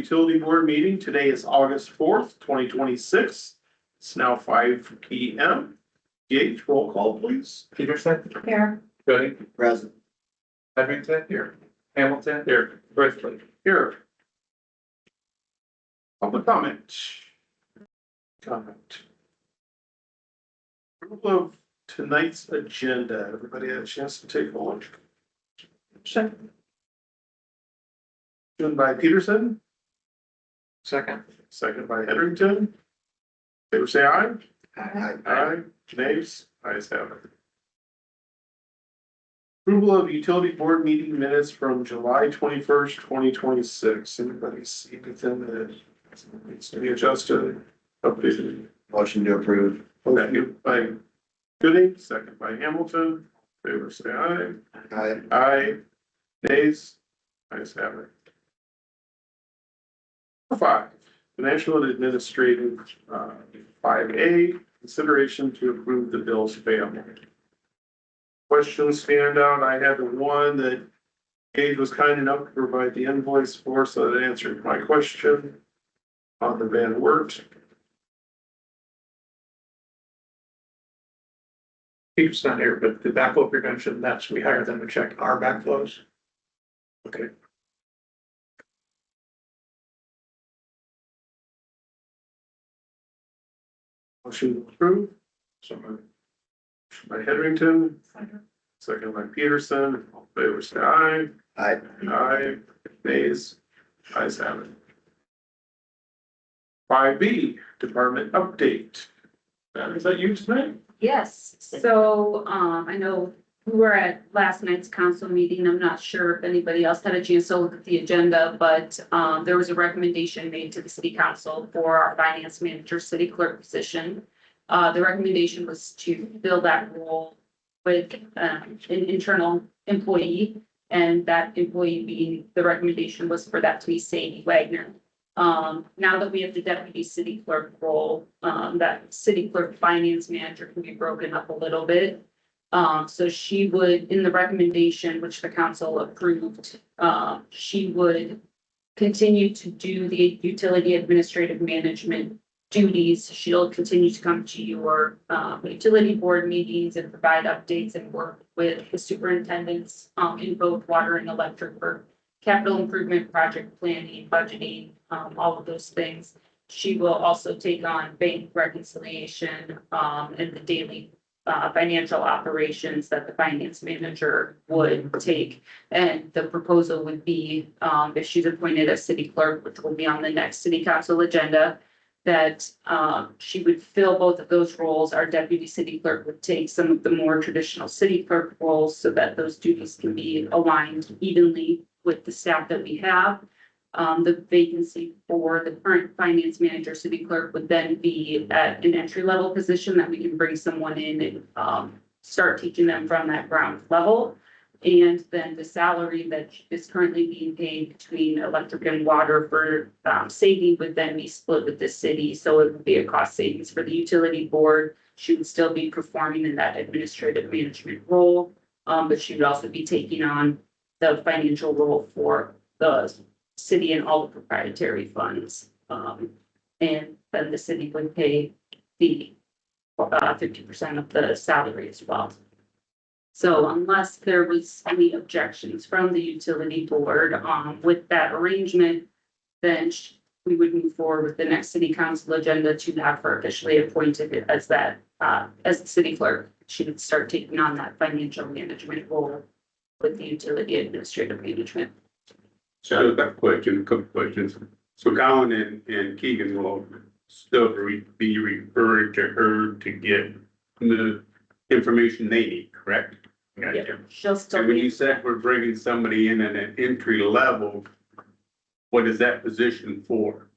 Utility Board meeting. Today is August 4th, 2026. It's now 5 p.m. Gage, roll call, please. Peterson. Here. Gooding. Present. Edrington. Here. Hamilton. Here. Bristol. Here. Public comment. Approval of tonight's agenda. Everybody had a chance to take a look. Second by Peterson, Second. second by Edrington. Favor say aye. Aye. Aye. Nays. Ayes have it. Approval of utility board meeting minutes from July 21st, 2026. Anybody see anything that needs to be adjusted, updated? Motion to approve. Second by Gooding, second by Hamilton. Favor say aye. Aye. Aye. Nays. Ayes have it. 5, financial and administrative, 5A, consideration to approve the bills payable. Questions stand out. I had the one that Gage was kind enough to provide the invoice for, so that answered my question on the Van Wert. Peter's not here, but the backflow prevention, that's, we hire them to check our backflows. Okay. Motion to approve. So moved. By Hedrington, second by Peterson. All in favor say aye. Aye. Aye. Nays. Ayes have it. 5B, department update. Is that you tonight? Yes, so, I know we were at last night's council meeting. I'm not sure if anybody else had a chance to look at the agenda, but, there was a recommendation made to the city council for our finance manager, city clerk position. The recommendation was to fill that role with, an internal employee, and that employee being, the recommendation was for that to be Sadie Wagner. Now that we have the deputy city clerk role, that city clerk finance manager can be broken up a little bit. So she would, in the recommendation, which the council approved, she would continue to do the utility administrative management duties. She'll continue to come to your, utility board meetings and provide updates and work with the superintendents, in both water and electric for capital improvement, project planning, budgeting, all of those things. She will also take on bank reconciliation, and the daily financial operations that the finance manager would take. And the proposal would be, if she's appointed as city clerk, which will be on the next city council agenda, that she would fill both of those roles. Our deputy city clerk would take some of the more traditional city clerk roles so that those duties can be aligned evenly with the staff that we have. The vacancy for the current finance manager, city clerk would then be at an entry level position that we can bring someone in and start teaching them from that ground level. And then the salary that is currently being paid between electric and water for Sadie would then be split with the city. So it would be a cost savings for the utility board. She would still be performing in that administrative management role, but she would also be taking on the financial role for the city and all the proprietary funds. And then the city would pay the 50% of the salary as well. So unless there was any objections from the utility board, with that arrangement, then we would move forward with the next city council agenda to have her officially appointed as that, as the city clerk. She would start taking on that financial management role with the utility administrative management. So that question, a couple questions. So Colin and Keegan will still be referring to her to get the information they need, correct? Yep, she'll still And when you be, said we're bringing somebody in at an entry level, what is that position for?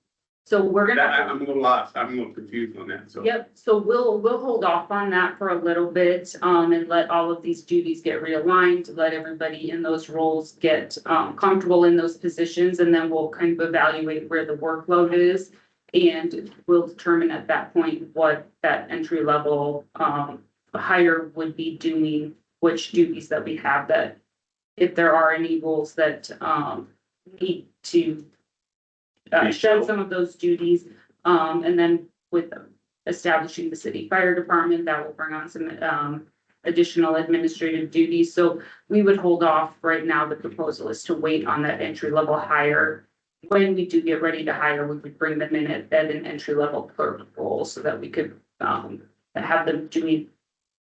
so we're gonna. I'm a little lost. I'm a little confused on that, so. Yep, so we'll hold off on that for a little bit, and let all of these duties get realigned, let everybody in those roles get, comfortable in those positions, and then we'll kind of evaluate where the workload is. And we'll determine at that point what that entry level, hire would be doing, which duties that we have, that if there are any roles that, need to shed some of those duties. And then with establishing the city fire department, that will bring on some, additional administrative duties. So we would hold off right now. The proposal is to wait on that entry level hire. When we do get ready to hire, we would bring them in at an entry level clerk role so that we could, have them doing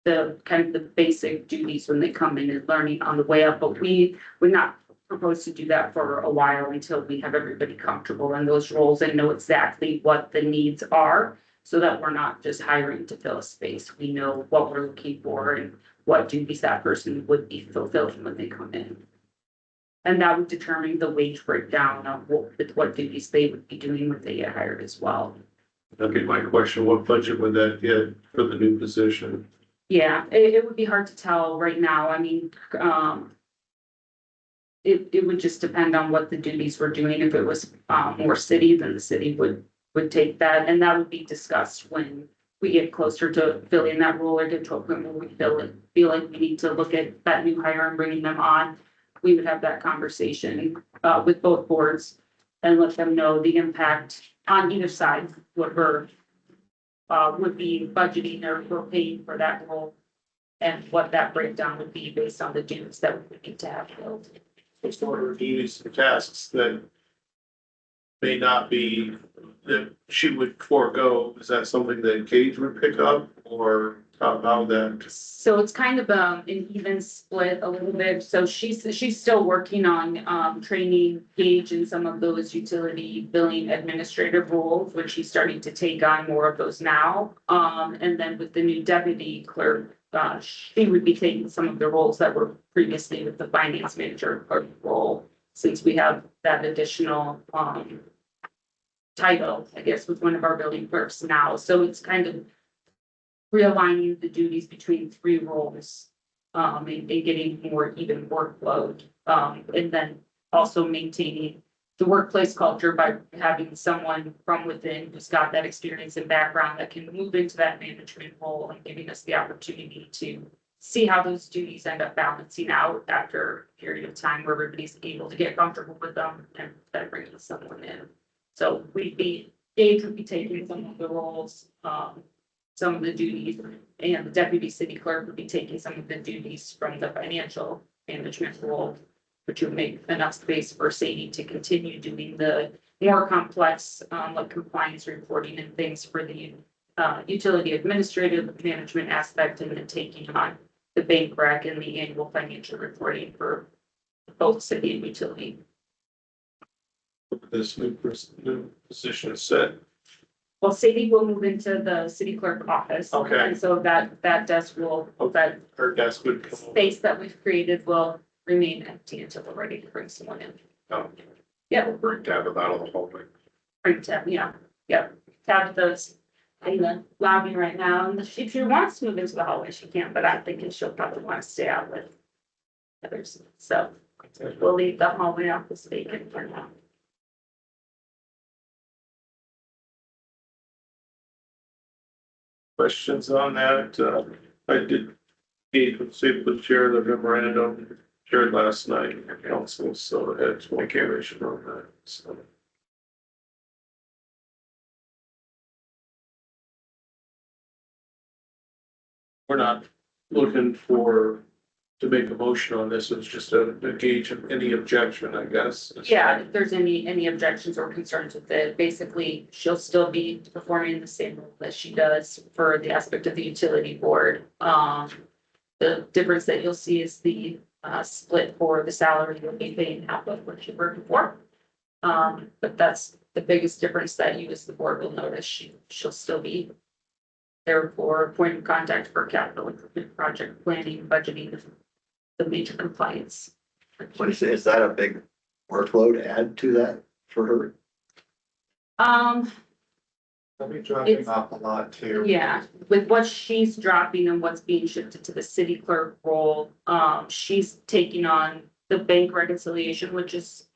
the kind of the basic duties when they come in and learning on the way up. But we would not propose to do that for a while until we have everybody comfortable in those roles and know exactly what the needs are, so that we're not just hiring to fill a space. We know what we're looking for and what duties that person would be fulfilling when they come in. And that would determine the wage breakdown of what duties they would be doing when they get hired as well. Okay, my question, what budget would that get for the new position? Yeah, it would be hard to tell right now. I mean, it would just depend on what the duties were doing. If it was, more city, then the city would take that, and that would be discussed when we get closer to filling that role or get to a point where we feel like we need to look at that new hire and bringing them on. We would have that conversation, with both boards and let them know the impact on either side, what we're, would be budgeting or we're paying for that role, and what that breakdown would be based on the duties that we would need to have filled. Sort of duties and tasks that may not be, that she would forego. Is that something that Gage would pick up, or how that? So it's kind of an even split a little bit. So she's still working on training Gage in some of those utility billing administrative roles, which she's starting to take on more of those now. And then with the new deputy clerk, she would be taking some of the roles that were previously with the finance manager clerk role, since we have that additional title, I guess, with one of our building clerks now. So it's kind of realigning the duties between three roles, and getting more even workload. And then also maintaining the workplace culture by having someone from within who's got that experience and background that can move into that management role, and giving us the opportunity to see how those duties end up balancing out after a period of time where everybody's able to get comfortable with them and then bringing someone in. So Gage would be taking some of the roles, some of the duties, and the deputy city clerk would be taking some of the duties from the financial management role, which would make enough space for Sadie to continue doing the more complex, like compliance reporting and things for the utility administrative management aspect, and then taking on the bank rec and the annual financial reporting for both city and utility. This new position is set. Well, Sadie will move into the city clerk office. Okay. And so that desk will, that Her desk would come over. space that we've created will remain empty until we're ready to bring someone in. Oh, Yeah, We'll bring Tab out of the hallway. bring Tab, yeah, yep. Tabitha's in the lobby right now, and if she wants to move into the hallway, she can, but I'm thinking she'll probably want to stay out with others. So we'll leave the hallway office vacant for now. questions on that? I did meet with the chair of the memorandum shared last night in council, so I had communication on that, so. We're not looking to make a motion on this, it's just a gauge of any objection, I guess. Yeah, if there's any objections or concerns with it, basically, she'll still be performing the same role that she does for the aspect of the utility board. The difference that you'll see is the split for the salary will be paying half of what she worked before. But that's the biggest difference that you as the board will notice. She'll still be there for point of contact for capital improvement project planning, budgeting, the major compliance. What is that a big workload to add to that for her? They'll be dropping It's- off a lot too. Yeah, with what she's dropping and what's being shifted to the city clerk role, she's taking on the bank reconciliation, which is,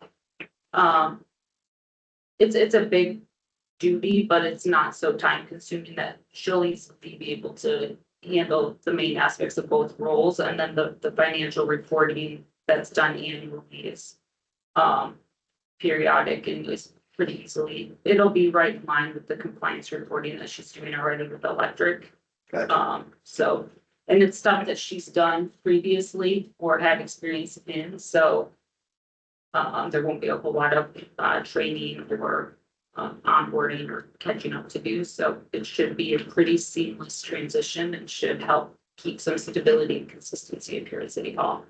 it's a big duty, but it's not so time consuming that she'll easily be able to handle the main aspects of both roles. And then the financial reporting that's done annually is periodic and is pretty easily. It'll be right in line with the compliance reporting that she's doing already with electric. Gotcha. So, and it's stuff that she's done previously or had experience in, so. There won't be a whole lot of, training or, onboarding or catching up to do, so it should be a pretty seamless transition and should help keep some stability and consistency up here at City Hall.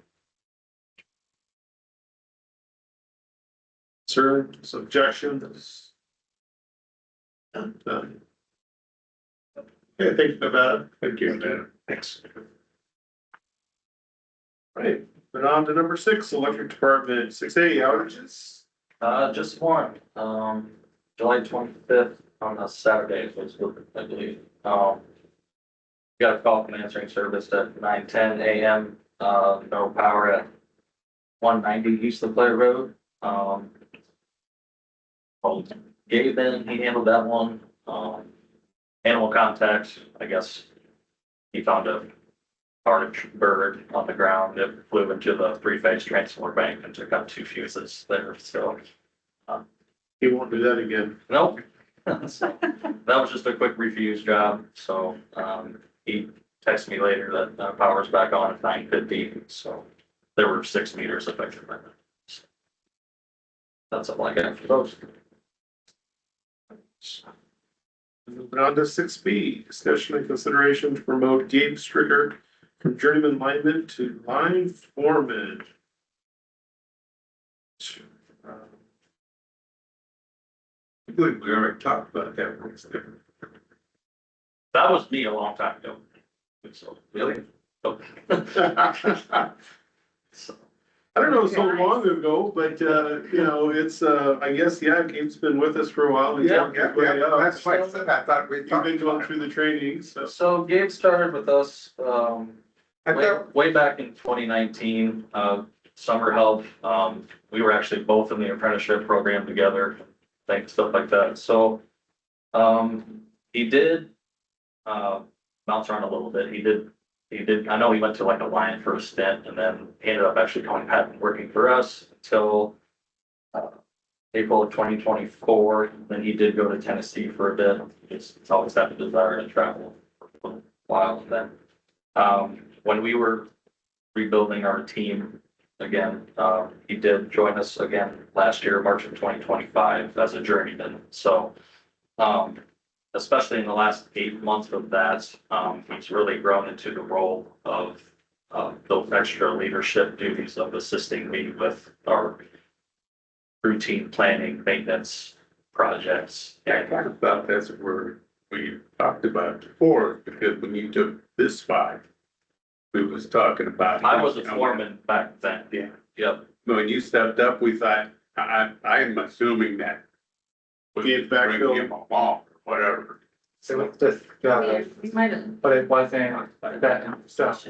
Concerns, objections? None. Okay, thank you for that. Thank you, man. Thanks. Right, but on to number 6, electric department, 6A outages. Just one, July 25th on a Saturday, was what I believe. Got a call from answering service at 9:10 a.m. No power at 190 East LeClaire Road. Called Gabe in, he handled that one. Animal contact, I guess. He found a large bird on the ground. It flew into the 3-phase transformer bank and took out 2 fuses there, so. He won't do that again. Nope. So, that was just a quick refuse job, so, he texted me later that, power's back on at 9:50, so there were 6 meters affected by that. So, that's all I got for those. Moving on to 6B, discussion and consideration to promote Gabe Stricker from journeyman lineman to line foreman. I believe we already talked about that once. That was me a long time ago. So, really? Oh. So, I don't know so long ago, but, it's, I guess, Gabe's been with us for a while. He's worked his way up. That's why I said, I thought we You've talked been going about it. through the training, so. So Gabe started with us, I way, thought, way back in 2019, summer help. We were actually both in the apprenticeship program together, things, stuff like that. So, he did, bounce around a little bit. He did, I know he went to like a line for a stint and then he ended up actually coming back and working for us until, April of 2024. Then he did go to Tennessee for a bit. He's always had a desire to travel for a while. And then, when we were rebuilding our team again, he did join us again last year, March of 2025 as a journeyman. So, especially in the last 8 months of that, he's really grown into the role of those extra leadership duties of assisting me with our routine planning, maintenance projects. Yeah, I thought about that's where we talked about before, because when you took this spot, we was talking about. I was a foreman back then. Yeah, Yep. when you stepped up, we thought, I'm assuming that. Gabe backfilled. Bring him along, or whatever. it was just, We might have. but it wasn't that stuff.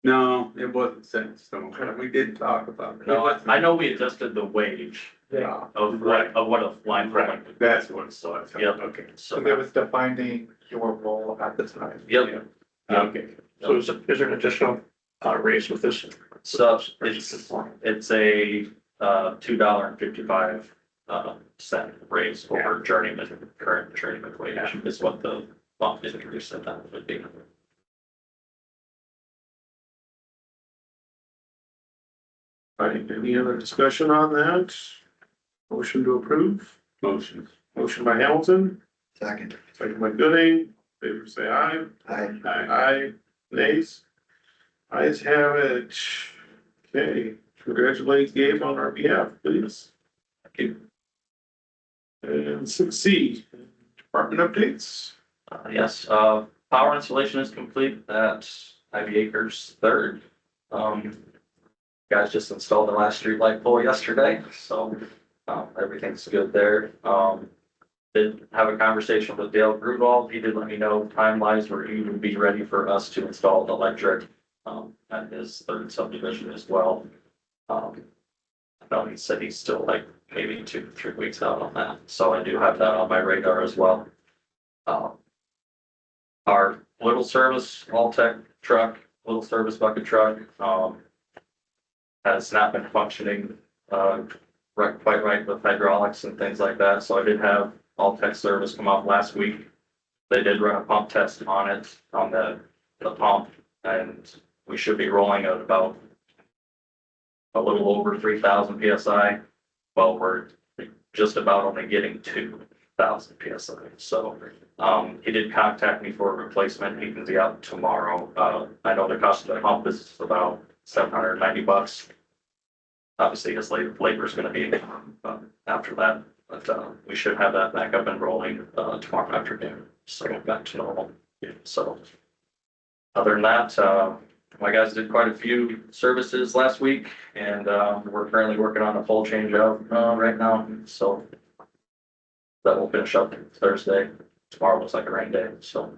No, it wasn't set in stone, but we did talk about it. No, I know we adjusted the wage Yeah, of what a line foreman. Right, that's what it was. Yep. Okay. so it was defining your role at the time. Yep. Okay. So is there an additional, raise with this? So it's a, $2.55 cent raise over journeyman, current journeyman wage is what the bump introduced at that would be. Right, any other discussion on that? Motion to approve, Motion. motion by Hamilton, Second. second by Gooding, favor say aye. Aye. Aye, nays. Ayes have it. Okay, congratulate Gabe on our behalf, please. Thank you. And 6C, department updates. Yes, power installation is complete at Ivy Acres third. Guys just installed the last street light pole yesterday, so, everything's good there. Did have a conversation with Dale Grunwald. He did let me know time-wise where he would be ready for us to install the electric, at his third subdivision as well. I know he said he's still like maybe 2 to 3 weeks out on that, so I do have that on my radar as well. Our little service, all-tech truck, little service bucket truck, has not been functioning, quite right with hydraulics and things like that, so I did have all tech service come out last week. They did run a pump test on it, on the pump, and we should be rolling at about a little over 3,000 PSI. Well, we're just about only getting 2,000 PSI, so, he did contact me for a replacement, he can be out tomorrow. I know the cost of the pump is about $790. Obviously, his labor is gonna be, after that, but, we should have that back up and rolling, tomorrow afternoon, so back to normal. So, other than that, my guys did quite a few services last week, and, we're currently working on a full change out, right now, so that will finish up Thursday. Tomorrow looks like a rain day, so.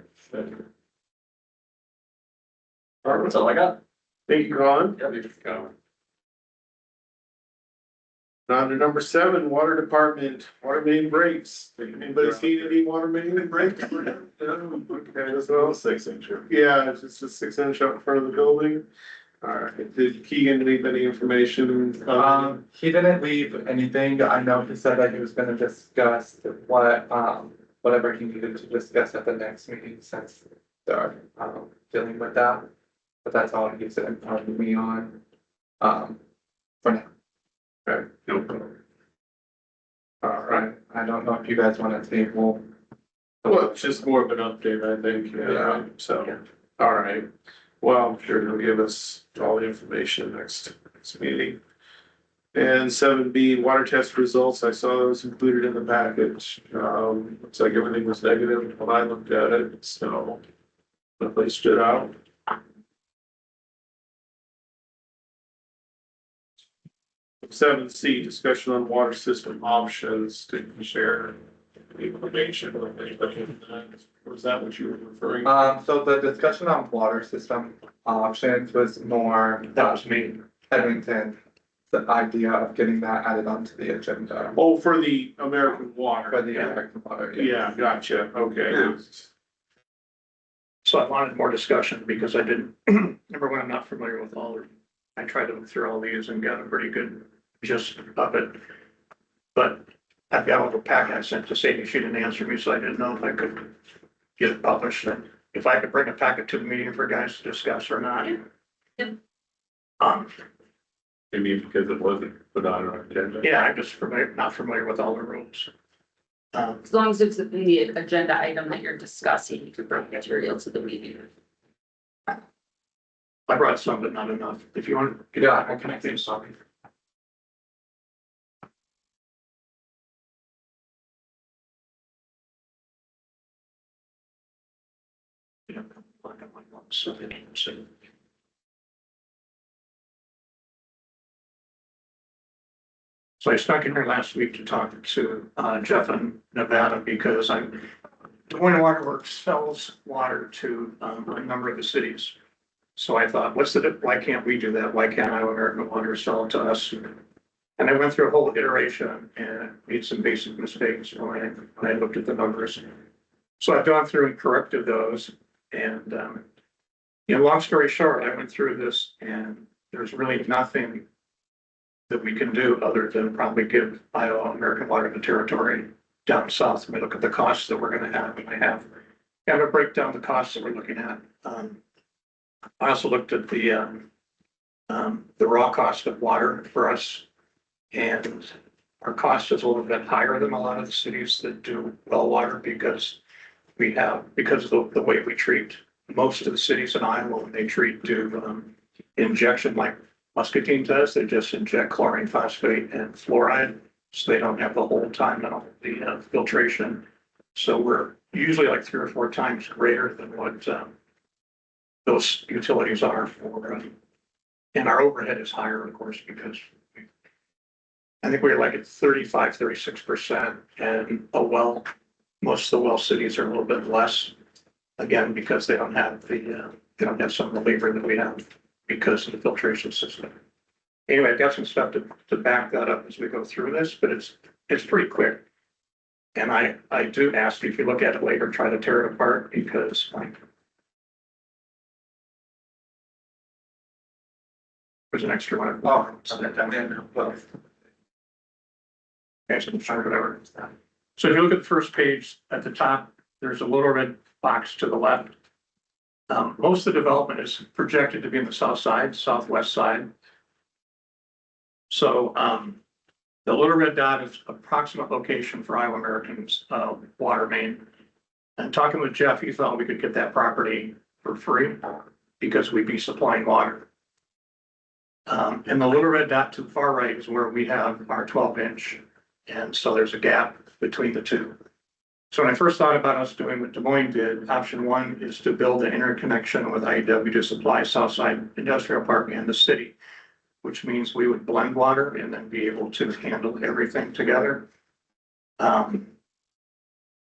That's all I got. Thank you, Colin. Yep. On to number 7, water department, water main breaks. Anybody seen any water main breaks? Okay, that's all. 6-inch. Yeah, it's just a 6-inch up in front of the building. All right, did Keegan leave any information? He didn't leave anything. I know he said that he was gonna discuss what, whatever he needed to discuss at the next meeting since they're, dealing with that. But that's all he said informed me on, for now. Okay. All right, I don't know if you guys wanna table. well, it's just more of an update, I think, yeah, so, all right. Well, I'm sure he'll give us all the information next meeting. And 7B, water test results, I saw those included in the package. Looks like everything was negative when I looked at it, so nothing stood out. 7C, discussion on water system options, to share information with anybody. Was that what you were referring to? So the discussion on water system options was more. That was me. Edmonton, the idea of getting that added onto the agenda Oh, for the American water. for the American water. Yeah, gotcha, okay. So I wanted more discussion because I didn't, number one, I'm not familiar with all of, I tried to look through all these and got a pretty good gist of it. But I've got a little packet I sent to Sadie, she didn't answer me, so I didn't know if I could get it published, and if I could bring a packet to the meeting for guys to discuss or not. Yeah. Maybe because it wasn't put on our agenda. Yeah, I'm just not familiar with all the rules. As long as it's in the agenda item that you're discussing, you can bring material to the meeting. I brought some, but not enough. If you want. Yeah, I can make some. Yeah, black and white ones, so they can see. So I stuck in here last week to talk to Jeff in Nevada because I'm doing Waterworks sells water to a number of the cities. So I thought, why can't we do that? Why can't Iowa American Water sell it to us? And I went through a whole iteration and made some basic mistakes when I looked at the numbers. So I've gone through and corrected those. And, long story short, I went through this and there's really nothing that we can do other than probably give Iowa American Water the territory down south. When we look at the costs that we're going to have, and I have to break down the costs that we're looking at. I also looked at the raw cost of water for us, and our cost is a little bit higher than a lot of the cities that do well water because of the way we treat most of the cities in Iowa. When they do injection like Muscatine does, they just inject chlorine, phosphate, and fluoride, so they don't have the whole time and all the filtration. So we're usually like 3 or 4 times greater than what those utilities are for, and our overhead is higher, of course, because I think we're like at 35, 36%, and most of the well cities are a little bit less. Again, because they don't have some of the labor that we have because of the filtration system. Anyway, I've got some stuff to back that up as we go through this, but it's pretty quick. And I do ask you, if you look at it later, try to tear it apart because there's an extra one. Oh, or whatever. So if you look at the first page at the top, there's a little red box to the left. Most of the development is projected to be in the south side, southwest side. So, the little red dot is approximate location for Iowa American's, water main. And talking with Jeff, he thought we could get that property for free because we'd be supplying water. And the little red dot to the far right is where we have our 12-inch. And so there's a gap between the two. So when I first thought about us doing what Des Moines did, option one is to build an interconnection with IEW to supply Southside Industrial Park and the city, which means we would blend water and then be able to handle everything together. But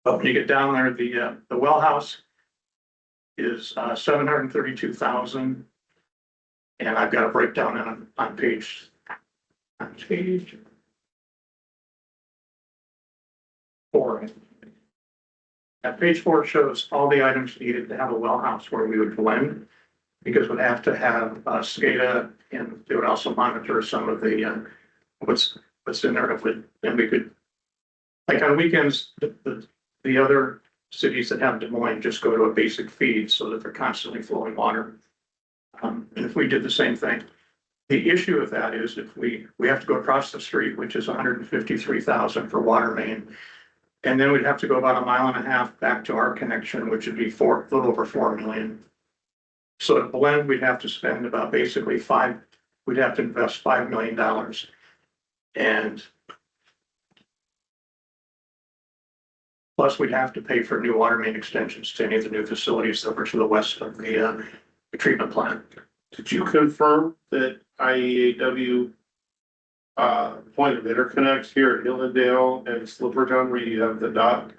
when you get down there, the well house is $732,000. And I've got a breakdown on page 4. At page 4 shows all the items needed to have a well house where we would blend, because we'd have to have SCADA, and they would also monitor some of the what's in there. And we could, like on weekends, the other cities that have Des Moines just go to a basic feed so that they're constantly flowing water. And if we did the same thing, the issue with that is if we have to go across the street, which is $153,000 for water main. And then we'd have to go about 1.5 miles back to our connection, which would be a little over $4 million. So to blend, we'd have to spend about basically we'd have to invest $5 million. And plus we'd have to pay for new water main extensions to any of the new facilities that were to the west of the treatment plant. Did you confirm that IEAW point of interconnect here at Hillendale and Slippertown where you have the dot?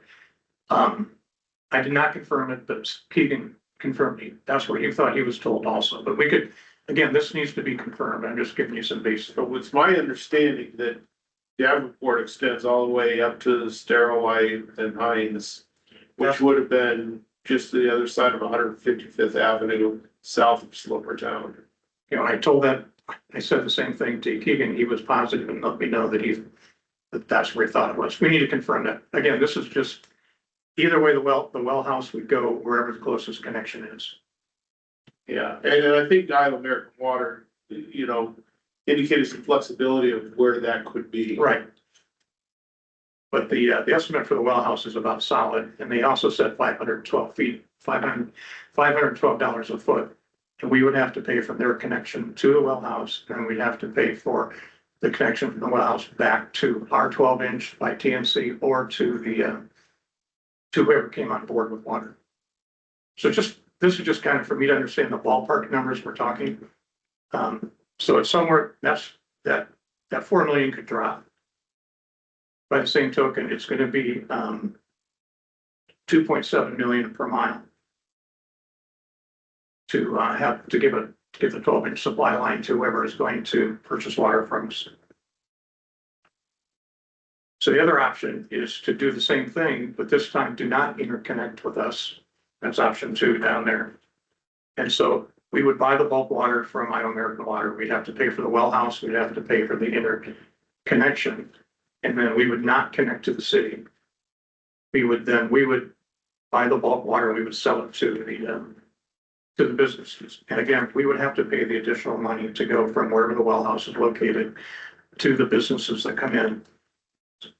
I did not confirm it, but Keegan confirmed it. That's what he thought he was told also, but we could, again, this needs to be confirmed. I'm just giving you some basic. So it's my understanding that Davenport extends all the way up to Starrowite and Hines, which would have been just the other side of 155th Avenue, south of Slippertown. You know, I said the same thing to Keegan. He was positive and let me know that that's where he thought it was. We need to confirm that. Again, this is just either way, the well house would go wherever the closest connection is. Yeah, and I think Iowa American Water, indicated some flexibility of where that could be. Right. But the estimate for the well house is about solid, and they also said 512 feet, $512 a foot. And we would have to pay for their connection to the well house, and we'd have to pay for the connection from the well house back to our 12-inch by TNC or to whoever came on board with water. So this is just kind of for me to understand the ballpark numbers we're talking. So it's somewhere that $4 million could drop. By the same token, it's going to be 2.7 million per mile to give the 12-inch supply line to whoever is going to purchase water from us. So the other option is to do the same thing, but this time do not interconnect with us. That's option 2 down there. And so we would buy the bulk water from Iowa American Water. We'd have to pay for the well house. We'd have to pay for the interconnection. And then we would not connect to the city. We would buy the bulk water. We would sell it to the businesses. And again, we would have to pay the additional money to go from wherever the well house is located to the businesses that come in.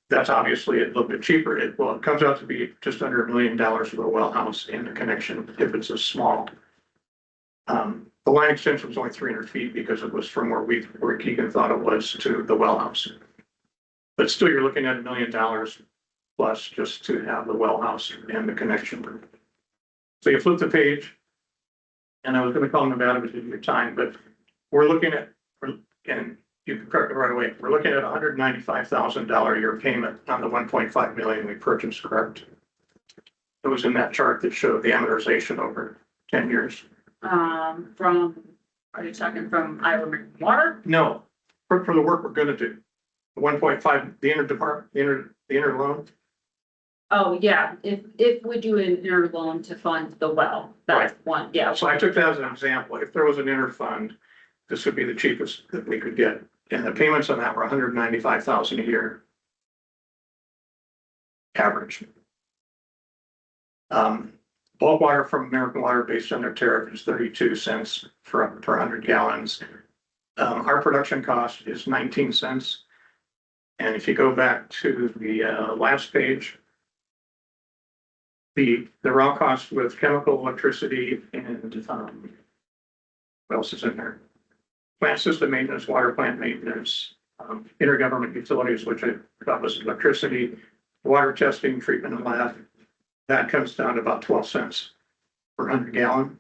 That's obviously a little bit cheaper. It comes out to be just under $1 million for the well house and the connection if it's a small. The line extension was only 300 feet because it was from where Keegan thought it was to the well house. But still, you're looking at $1 million plus just to have the well house and the connection. So you flip the page, and I was going to call Nevada, but didn't have time, but we're looking at, and you can correct it right away, we're looking at $195,000 a year payment on the 1.5 million we purchased, correct? It was in that chart that showed the amortization over 10 years. Are you talking from Iowa American Water? No, for the work we're going to do. 1.5, the inter loan. Oh, yeah, if we do an interloan to fund the well, that's one, yeah. So I took that as an example. If there was an interfund, this would be the cheapest that we could get. And the payments on that were $195,000 a year. average. Bulk water from American Water based on their tariff is 32 cents per 100 gallons. Our production cost is 19 cents. And if you go back to the last page, the raw cost with chemical, electricity, and what else is in there? Plant system maintenance, water plant maintenance, intergovernment utilities, which I thought was electricity, water testing, treatment and lab. That comes down to about 12 cents per 100 gallon.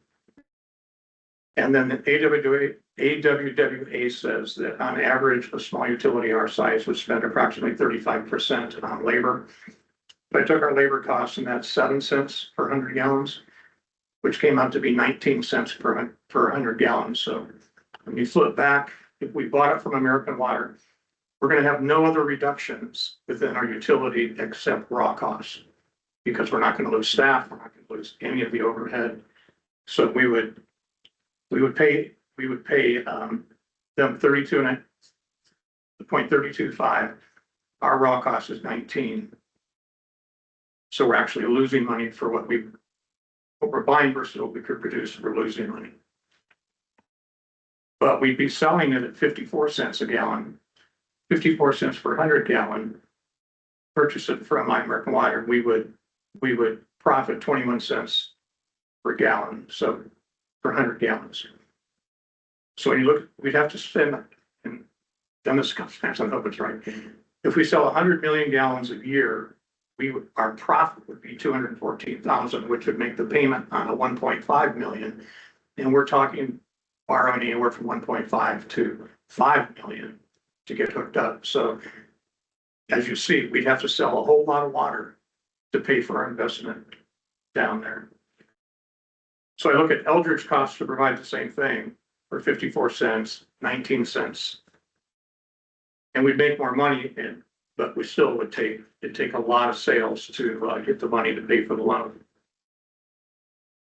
And then the AWWA says that on average, a small utility our size would spend approximately 35% on labor. If I took our labor costs and that's 7 cents per 100 gallons, which came out to be 19 cents per 100 gallons. So when you flip back, if we bought it from American Water, we're going to have no other reductions within our utility except raw costs, because we're not going to lose staff, we're not going to lose any of the overhead. So we would pay them 32.325. Our raw cost is 19. So we're actually losing money for what we're buying versus what we could produce. We're losing money. But we'd be selling it at 54 cents a gallon, 54 cents per 100 gallon. Purchase it from American Water, we would profit 21 cents per gallon, so per 100 gallons. So when you look, we'd have to spend, and then this comes, I hope it's right. If we sell 100 million gallons a year, our profit would be 214,000, which would make the payment on a 1.5 million. And we're talking borrowing anywhere from 1.5 to 5 million to get hooked up. So as you see, we'd have to sell a whole lot of water to pay for our investment down there. So I look at Eldridge costs to provide the same thing for 54 cents, 19 cents. And we'd make more money, but we still would take a lot of sales to get the money to pay for the loan.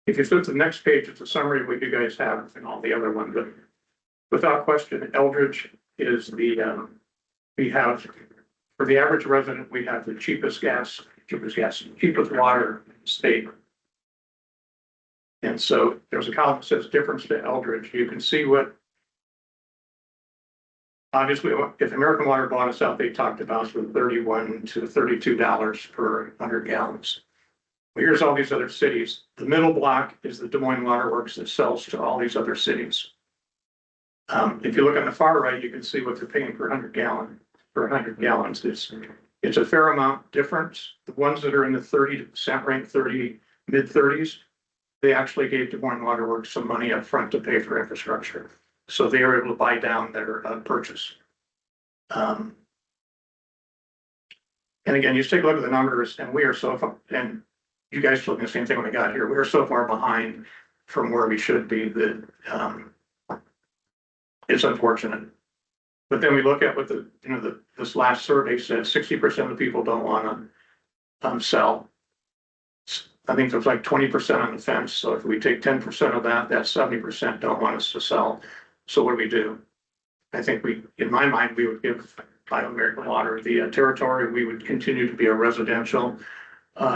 If you flip to the next page, it's a summary of what you guys have and all the other ones, but without question, Eldridge is we have, for the average resident, we have the cheapest water in the state. And so there's a column that says difference to Eldridge. You can see what, obviously, if American Water bought us out, they talked about from $31 to $32 per 100 gallons. Well, here's all these other cities. The middle block is the Des Moines Water Works that sells to all these other cities. If you look on the far right, you can see what they're paying per 100 gallons. It's a fair amount difference. The ones that are in the 30% rank, mid-30s, they actually gave Des Moines Water Works some money up front to pay for infrastructure. So they were able to buy down their purchase. And again, you just take a look at the numbers, and we are so far, and you guys told me the same thing when we got here. We're so far behind from where we should be that it's unfortunate. But then we look at what this last survey said, 60% of the people don't want to sell. I think there's like 20% on the fence. So if we take 10% of that, that's 70% don't want us to sell. So what do? I think in my mind, we would give American Water the territory. We would continue to be a residential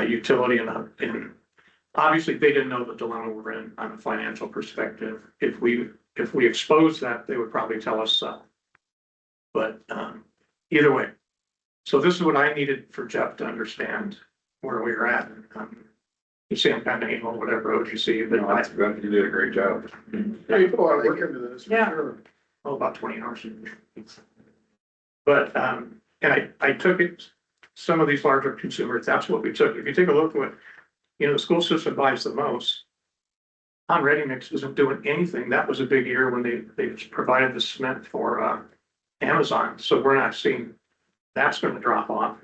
utility, and obviously they didn't know the dilemma we're in on a financial perspective. If we expose that, they would probably tell us so. But either way, so this is what I needed for Jeff to understand where we were at. You see, I'm kind of anal, whatever road you see, but That's good. You did a great job. Yeah, you put a lot of work into this, for Yeah. sure. about 20 hours. But and I took it. Some of these larger consumers, that's what we took. If you take a look at what the school system buys the most, On Ready Mix isn't doing anything. That was a big year when they provided the cement for Amazon. So we're not seeing that's going to drop off.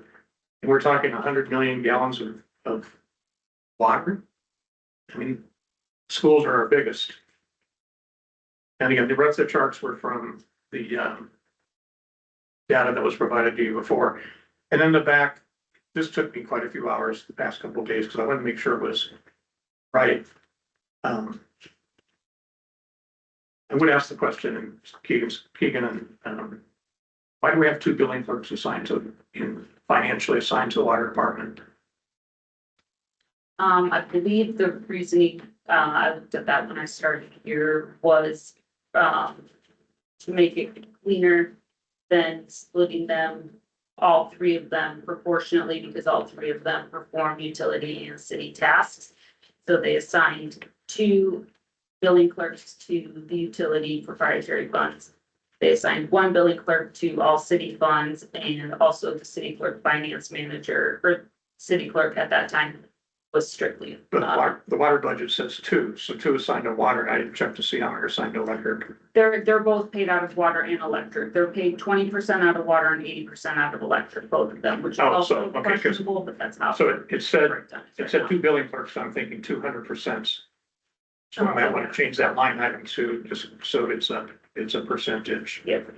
And we're talking 100 million gallons of water. I mean, schools are our biggest. And again, the rest of the charts were from the data that was provided to you before. And then the back, this took me quite a few hours the past couple of days because I wanted to make sure it was right. I would ask the question, and Keegan, why do we have two billing clerks financially assigned to the water department? I believe the reasoning, I looked at that when I started here was, to make it cleaner than splitting them, all three of them proportionately, because all three of them perform utility and city tasks. So they assigned 2 billing clerks to the utility proprietary funds. They assigned 1 billing clerk to all city funds, and also the city clerk finance manager, or city clerk at that time was strictly. But the water budget says 2, so 2 assigned to water, and I didn't check to see how many are assigned to electric. They're both paid out of water and electric. They're paid 20% out of water and 80% out of electric, both of them, which is Oh, also so, okay, 'cause- questionable, but that's how. So it said, breakdown is it right said now. 2 billing clerks, so I'm thinking 200%. So I might want to change that line item to, just so it's a percentage. Yep.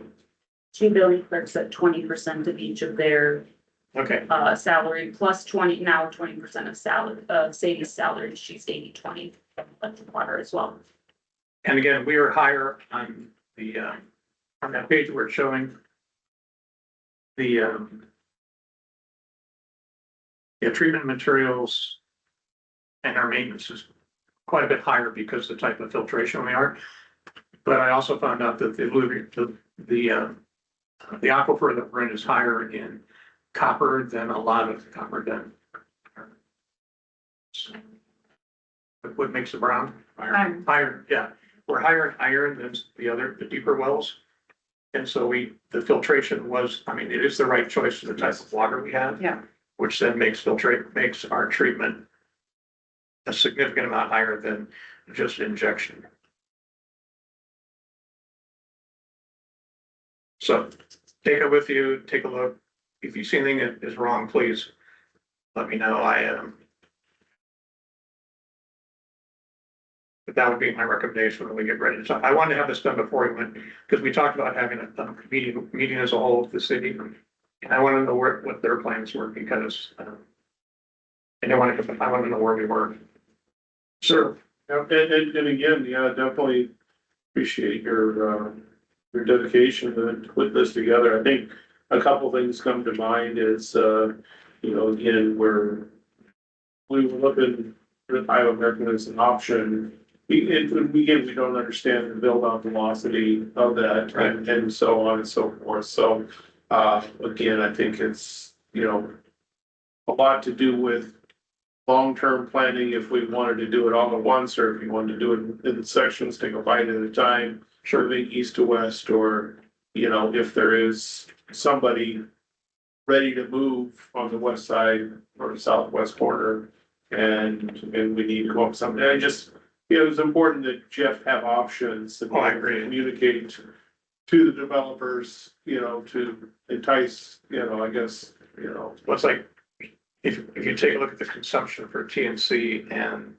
2 billing clerks at 20% of each of their Okay, salary plus 20% of salary, Sadie's salary, she's 80/20 electric water as well. and again, we are higher on the, on that page where it's showing the, treatment materials and our maintenance is quite a bit higher because of the type of filtration we are. But I also found out that the aquifer that we're in is higher in copper than a lot of copper than. What makes the brown? Iron. Iron, yeah. We're higher in iron than the deeper wells. And so the filtration was, I mean, it is the right choice for the type of water we have. Yeah. Which then makes our treatment a significant amount higher than just injection. So take it with you, take a look. If you see anything that is wrong, please let me know. But that would be my recommendation when we get ready to talk. I wanted to have this done before we went, because we talked about having a meeting as a whole with the city. And I want to know what their plans were, because I want to know where we were. Sure. And again, yeah, definitely appreciate your dedication to put this together. I think a couple things come to mind is, again, we were looking at Iowa American as an option. We don't understand the build out velocity of that and so on and so forth. So, again, I think it's, a lot to do with long-term planning, if we wanted to do it all at once, or if you wanted to do it in sections, take a bite at a time, moving east to west, or, if there is somebody ready to move on the west side or southwest corner, and we need to come up with something. I just, it was important that Jeff have options and I agree. communicate to the developers, to entice, I guess, What's like, if you take a look at the consumption for TNC and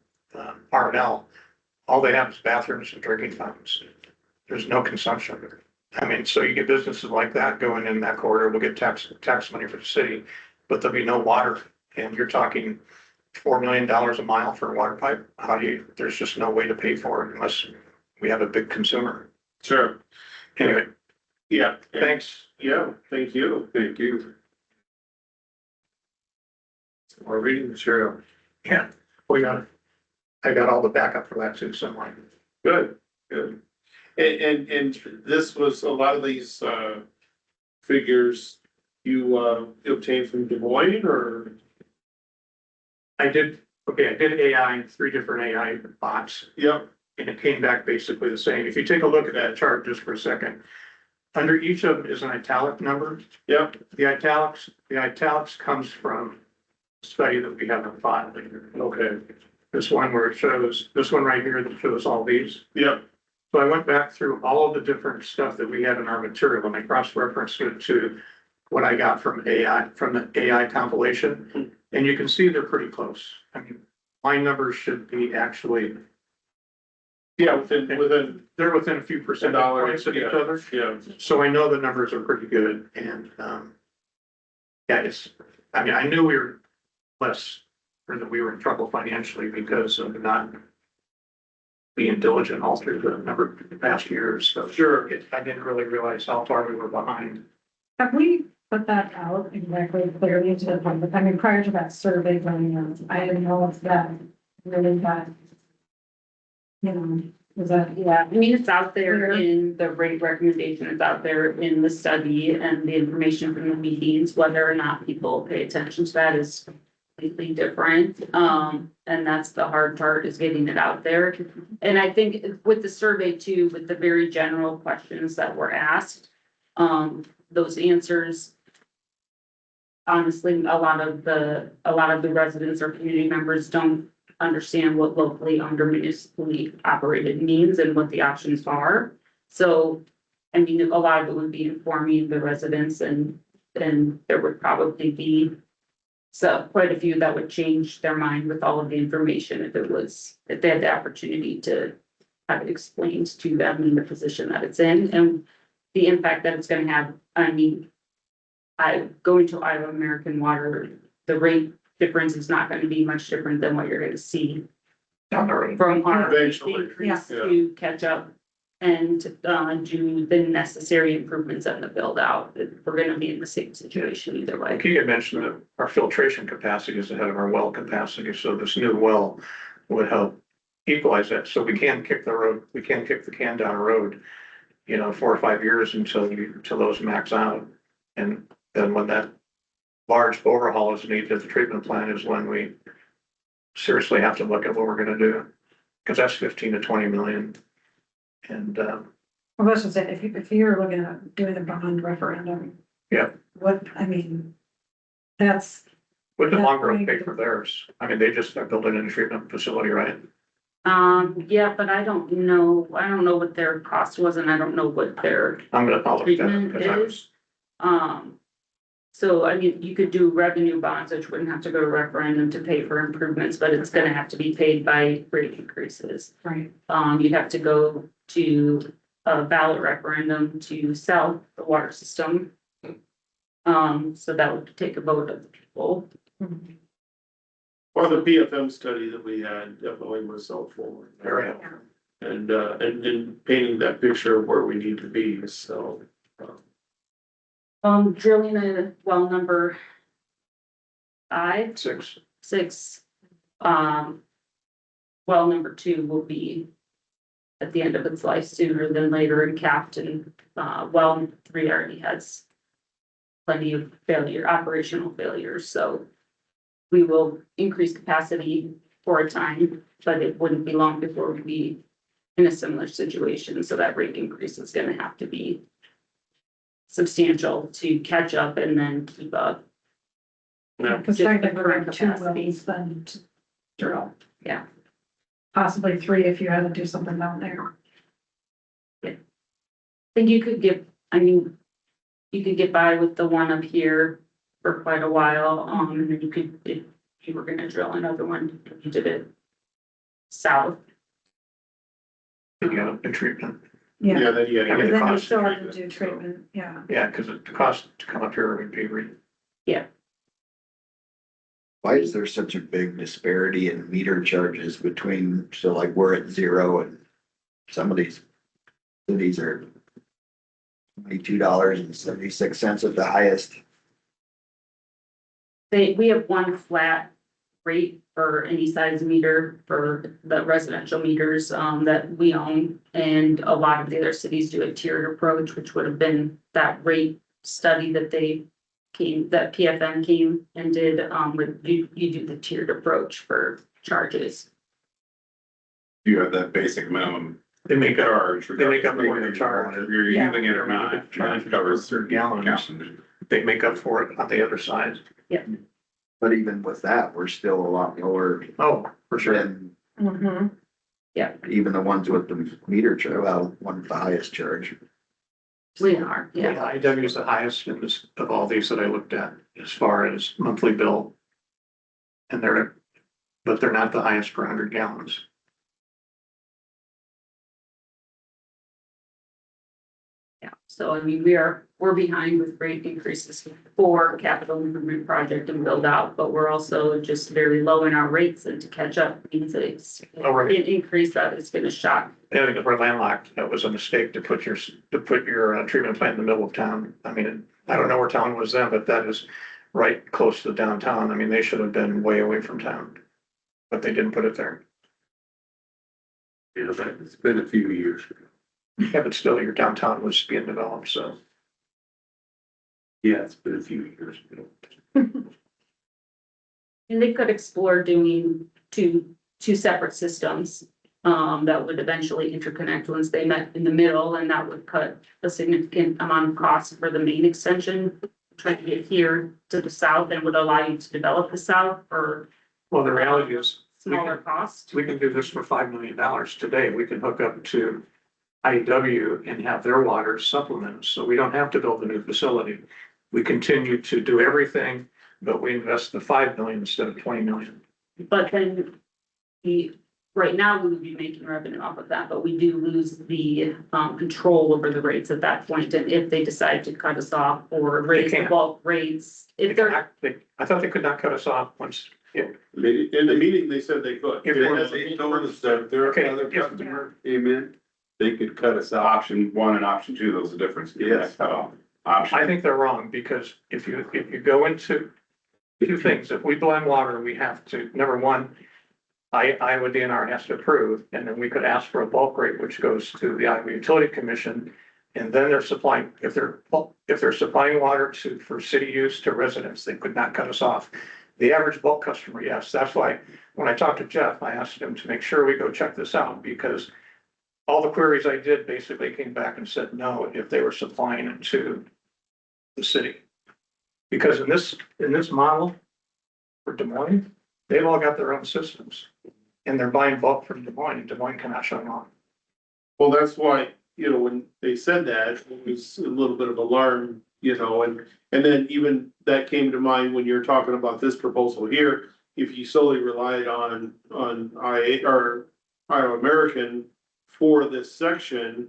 R&L, all they have is bathrooms and drinking fountains. There's no consumption. I mean, so you get businesses like that going in that corridor, we'll get tax money for the city, but there'll be no water. And you're talking $4 million a mile for a water pipe. There's just no way to pay for it unless we have a big consumer. Sure. Anyway, Yeah. thanks. Yeah, thank you. Thank you. Our reading material. Yeah, I got all the backup for that too, so I'm like, Good, good. And this was, a lot of these, figures you obtained from Des Moines, or? I did AI in 3 different AI bots. Yep. And it came back basically the same. If you take a look at that chart just for a second, under each of them is an italic number. Yep. The italics comes from a study that we have on file. Okay. This one where it shows, this one right here that shows all these. Yep. So I went back through all of the different stuff that we had in our material and I cross-referenced it to what I got from the AI compilation. And you can see they're pretty close. I mean, my numbers should be actually, Yeah, within they're within a few percent points of each other. Yeah. So I know the numbers are pretty good and, I knew we were less, or that we were in trouble financially because of not being diligent all through the past years. So Sure. I didn't really realize how far we were behind. Have we put that out exactly clearly to the public. I mean, prior to that survey going on, I didn't know if that really got, you know, was that, Yeah, I mean, it's out there in the rate recommendation, it's out there in the study and the information from the meetings, whether or not people pay attention to that is completely different. And that's the hard part, is getting it out there. And I think with the survey too, with the very general questions that were asked, those answers, honestly, a lot of the residents or community members don't understand what locally under municipally operated means and what the options are. So, I mean, a lot of it would be informing the residents, and there would probably be quite a few that would change their mind with all of the information if they had the opportunity to have it explained to them in the position that it's in and the impact that it's gonna have. I mean, going to Iowa American Water, the rate difference is not gonna be much different than what you're gonna see Down the road. from our rate Eventually, increase yeah. to catch up and do the necessary improvements in the build out. We're gonna be in the same situation either way. He had mentioned that our filtration capacity is ahead of our well capacity, so this new well would help equalize that. So we can kick the can down the road, 4 or 5 years until those max out. And then when that large overhaul is needed at the treatment plant is when we seriously have to look at what we're gonna do. Cause that's 15 to 20 million. And, well, let's just say, if you're looking at doing a bond referendum. Yeah. What, I mean, that's, what did That's Long Grove going pay to- for theirs? I mean, they just are building a treatment facility, right? Yeah, but I don't know what their cost was, and I don't know what their I'll look at it. treatment 'Cause I was- is. So I mean, you could do revenue bonds, which wouldn't have to go to referendum to pay for improvements, but it's gonna have to be paid by rate increases. right, You'd have to go to a ballot referendum to sell the water system. So that would take a vote of the people. Well, the PFM study that we had definitely was helpful. Very helpful. And painting that picture of where we need to be, so. Drilling a well number 5, 6. 6. Well number 2 will be at the end of its life sooner than later and capped, and well 3 already has plenty of operational failures, so we will increase capacity for a time, but it wouldn't be long before we'd be in a similar situation, so that rate increase is gonna have to be substantial to catch up and then keep up. Yeah. because Just the technically current we're 2 capacity. wells then to drill. Yeah. Possibly 3 if you had to do something down there. I think you could get by with the one up here for quite a while, and then you could, if you were gonna drill another one, you did it south. Yeah, and treatment. Yeah, Yeah, then you I gotta mean, get. and then you cost still of have to treatment, do so. treatment, yeah. Yeah, because the cost to come up here would be Why is there such a big disparity in meter charges between, so like we're at 0 and some of these cities are $22.76 at the highest. We have one flat rate for any size meter for the residential meters, that we own. And a lot of the other cities do a tiered approach, which would have been that rate study that that PFM came and did, with you do the tiered approach for charges. You have that basic minimum They make up, charge. they make up for the charge. If you're Yeah. using it or not, Charge that covers certain gallons. They make up for it on the other side. But even with that, we're still a lot lower Oh, for sure. than Mm-hmm. even the ones with the meter charge, well, one with the highest charge. We are, yeah. IW is the highest in this, of all these that I looked at, as far as monthly bill. And but they're not the highest per 100 gallons. Yeah, so I mean, we're behind with rate increases for capital improvement project and build out, but we're also just very low in our rates, and to catch up means that it's Oh, right. an increase that is gonna shock. Yeah, because we're landlocked. That was a mistake to put your treatment plant in the middle of town. I mean, I don't know where town was then, but that is right close to downtown. I mean, they should have been way away from town. But they didn't put it there. Yeah, but it's been a few years. Yeah, but still, your downtown was being developed, so. Yeah, it's been a few years. And they could explore doing two separate systems, that would eventually interconnect once they met in the middle, and that would cut a significant amount of costs for the main extension. Trying to get here to the south and would allow you to develop the south for Well, the reality is, smaller cost. we can do this for $5 million today. We can hook up to IEW and have their water supplement, so we don't have to build a new facility. We continue to do everything, but we invest the 5 million instead of 20 million. But then right now, we would be making revenue off of that, but we do lose the control over the rates at that point. And if they decide to cut us off or raise the can't. bulk rates, if they're, I thought they could not cut us off once. In the meeting, they said they could. If we're- They told us that if their Okay, other if- customer came in, they could cut us off. Option one and option two, those are the difference. Yes. Option. I think they're wrong, because if you go into two things, if we blend water, we have to, number one, Iowa DNR has to approve, and then we could ask for a bulk rate, which goes to the Iowa Utility Commission. And then they're supplying, if they're supplying water for city use to residents, they could not cut us off. The average bulk customer, yes, that's why, when I talked to Jeff, I asked him to make sure we go check this out, because all the queries I did basically came back and said no, if they were supplying it to the city. Because in this model for Des Moines, they've all got their own systems. And they're buying bulk from Des Moines, and Des Moines cannot shut them off. Well, that's why, when they said that, it was a little bit of alarm, and then even that came to mind when you're talking about this proposal here. If you solely relied on IA or Iowa American for this section,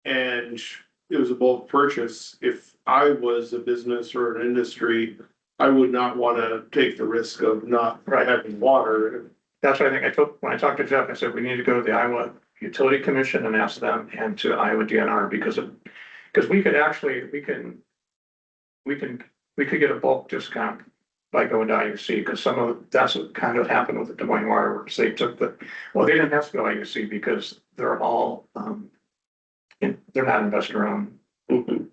and it was a bulk purchase, if I was a business or an industry, I would not wanna take the risk of not having water. That's what I think when I talked to Jeff, I said, we need to go to the Iowa Utility Commission and ask them, and to Iowa DNR, because we could actually, we could get a bulk discount by going to IUC, because that's what kind of happened with the Des Moines Water Works. They took they didn't have to go to IUC because they're all, they're not investor owned.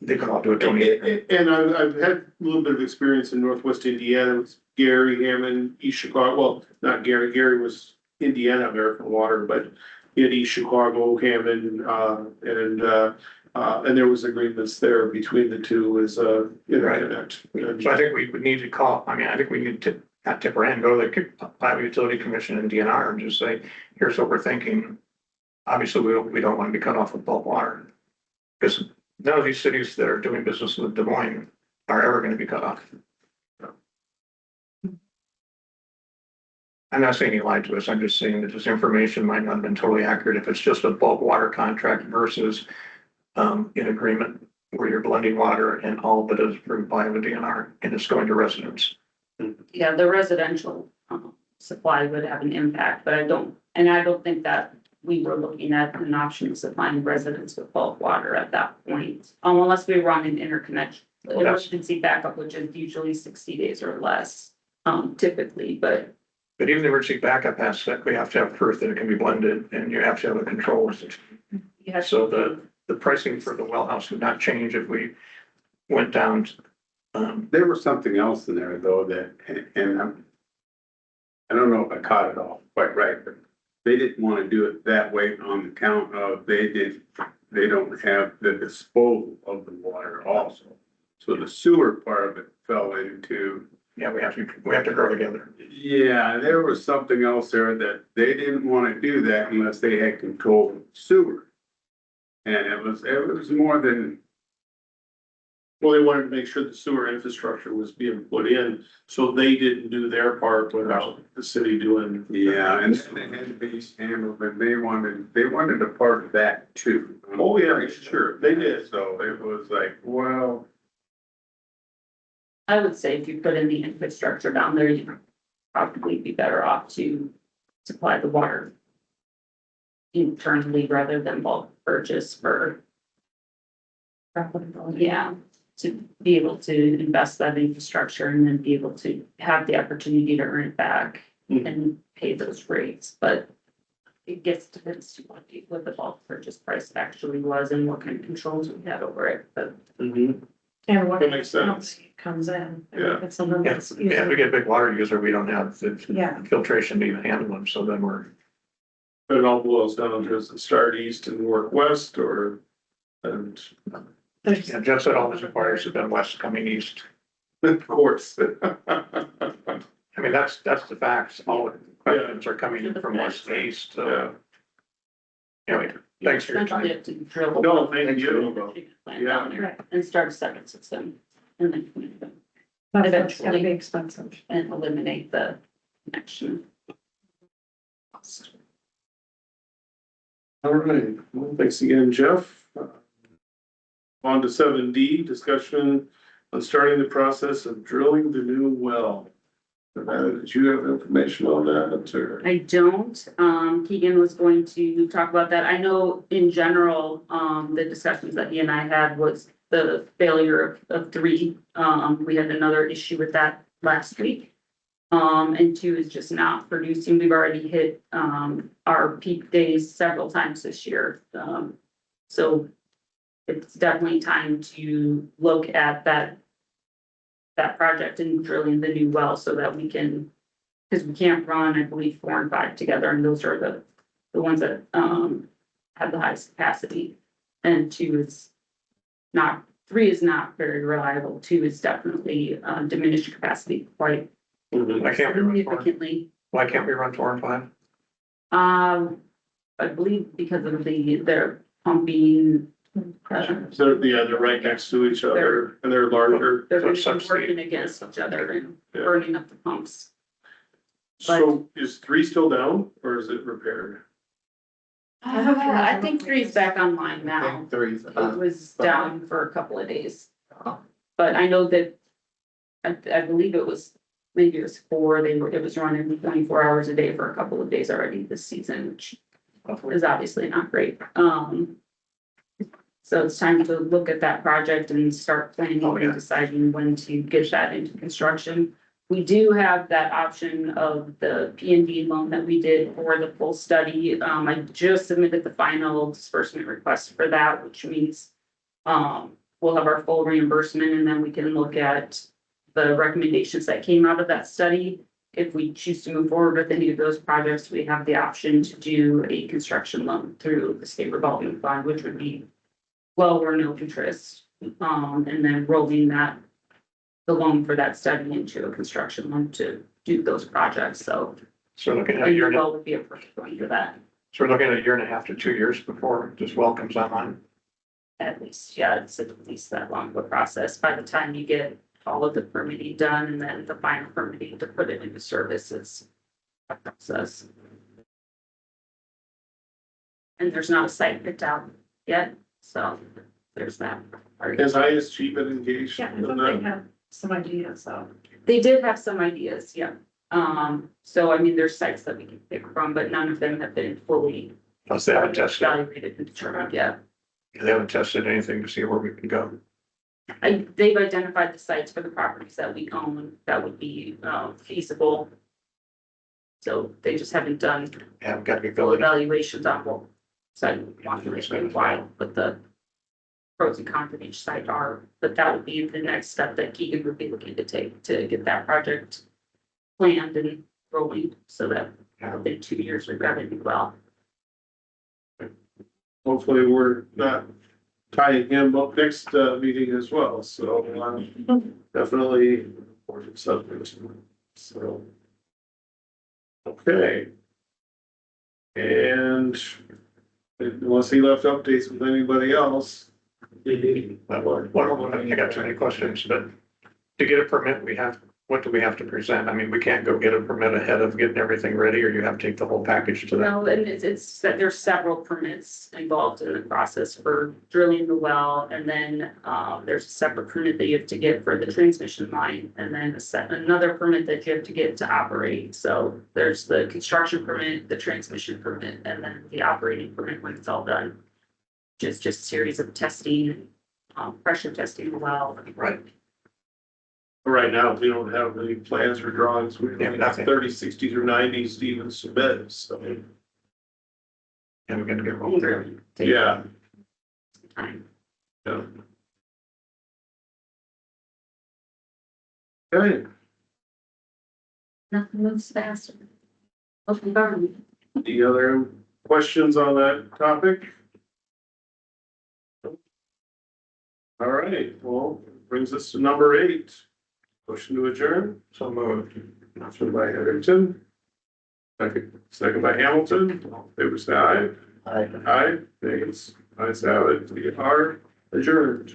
They can all do it. And I've had a little bit of experience in Northwest Indiana with Gary Hammond, East Chicago, well, not Gary, Gary was Indiana American Water, but in East Chicago, Hammond, and there was agreements there between the two as a interconnect. So I think we would need to call, I think we need to, not tip our hand, go to the Iowa Utility Commission and DNR and just say, here's what we're thinking. Obviously, we don't want to be cut off with bulk water. Because none of these cities that are doing business with Des Moines are ever going to be cut off. I'm not saying he lied to us. I'm just saying that this information might not have been totally accurate if it's just a bulk water contract versus in agreement where you're blending water and all but is approved by the DNR and it's going to residents. Yeah, the residential supply would have an impact, but I don't think that we were looking at an option of supplying residents with bulk water at that point. Unless we run an interconnection, emergency backup, which is usually 60 days or less, typically, but even the emergency backup aspect, we have to have proof that it can be blended and you have to have a control. you have So the pricing for the well house would not change if we went down. There was something else in there though that, and I don't know if I caught it all quite right, but they didn't want to do it that way on account of they don't have the disposal of the water also. So the sewer part of it fell into. Yeah, we have to grow together. Yeah, there was something else there that they didn't want to do that unless they had control of the sewer. And it was more than. Well, they wanted to make sure the sewer infrastructure was being put in, so they didn't do their part without the city doing. Yeah, and they had to be handled, but they wanted a part of that too. Oh, yeah, sure, they did. So it was like, well. I would say if you put in the infrastructure down there, you'd probably be better off to supply the water internally rather than bulk purchase for. Yeah, to be able to invest that infrastructure and then be able to have the opportunity to earn it back and pay those rates, but it gets depends to what the bulk purchase price actually was and what kind of controls we had over it, but Mhm. And what That makes sense. comes in. Yeah. If it's something Yeah, that's. if we get a big water user, we don't have the Yeah, filtration to even handle them, so then we're, But it all boils down to does it start east and work west or, and there's. yeah, Jeff said all this requires have been west coming east. of course. I mean, that's the facts. All the questions are coming in from west to east, so Yeah, anyway, thanks for your essentially time. have to drill. no, thank you. Treatment plant down there and start a second system and then connect them That's gonna be expensive. and eliminate the connection. All right, well, thanks again, Jeff. On to 7D, discussion on starting the process of drilling the new well. Did you have information on that, or? I don't, Keegan was going to talk about that. I know in general, the discussions that he and I had was the failure of 3. We had another issue with that last week. And 2 is just not producing. We've already hit, our peak days several times this year. So it's definitely time to look at that project and drilling the new well so that we can, because we can't run, I believe, 4 and 5 together, and those are the ones that, have the highest capacity. And 2 is not, 3 is not very reliable, 2 is definitely, diminished capacity quite Why can't we run 4? significantly. Why can't we run 4 and 5? I believe because of their pumping pressure. So, yeah, they're right next to each other and they're larger. They're So gonna it's be subsea. working against each other and Yeah. burning up the pumps. So is 3 still down or is it repaired? I think 3 is back online I now. think 3's, It was down for a couple of days. But I know that, I believe it was, maybe it was 4, it was running 24 hours a day for a couple of days already this season, which is obviously not great. So it's time to look at that project and start planning Oh, yeah. and deciding when to get that into construction. We do have that option of the P and D loan that we did for the full study. I just submitted the final disbursement request for that, which means we'll have our full reimbursement and then we can look at the recommendations that came out of that study. If we choose to move forward with any of those projects, we have the option to do a construction loan through the state revolving fund, which would be low or no interest, and then rolling the loan for that study into a construction loan to do those projects, so. So we're looking at A a year, new well would be a perfect one for that, so we're looking at 1.5 to 2 years before this well comes online. at least, yeah, it's at least that long of a process, by the time you get all of the permitting done and then the final permitting to put it into service is a process. And there's not a site picked out yet, so there's that. part. Is ISG been engaged Yeah, I in thought that? they had some ideas, so. They did have some ideas, yeah. So I mean, there's sites that we can pick from, but none of them have been fully Plus they haven't tested, evaluated and determined yet. they haven't tested anything to see where we can go. They've identified the sites for the properties that we own that would be feasible. So they just haven't done Haven't got the full ability. evaluations on what site we want to explain why, but the pros and cons of each site are, but that would be the next step that Keegan would be looking to take to get that project planned and rolling so that within 2 years we've got it well. Hopefully, we're not tying him up next meeting as well, so definitely important subject. So. Okay. And unless he left updates with anybody else. I got too many questions, but to get a permit, what do we have to present? I mean, we can't go get a permit ahead of getting everything ready, or you have to take the whole package to that. No, and it's that there's several permits involved in the process for drilling the well, and then there's a separate permit that you have to get for the transmission line, and then another permit that you have to get to operate. So there's the construction permit, the transmission permit, and then the operating permit when it's all done. Just a series of testing, pressure testing well. Right. Right now, we don't have any plans or drawings. We Yeah, don't have nothing. 30s, 60s or 90s to even submit, so. And we're gonna get rolled there. Yeah, Time. yeah. Okay, Nothing moves faster. Open government. any other questions on that topic? All right, well, brings us to number 8. Motion to adjourn, So moved. motion by Heatherington. Second by Hamilton, all in favor say aye. Aye, thanks, ayes have it, we are adjourned.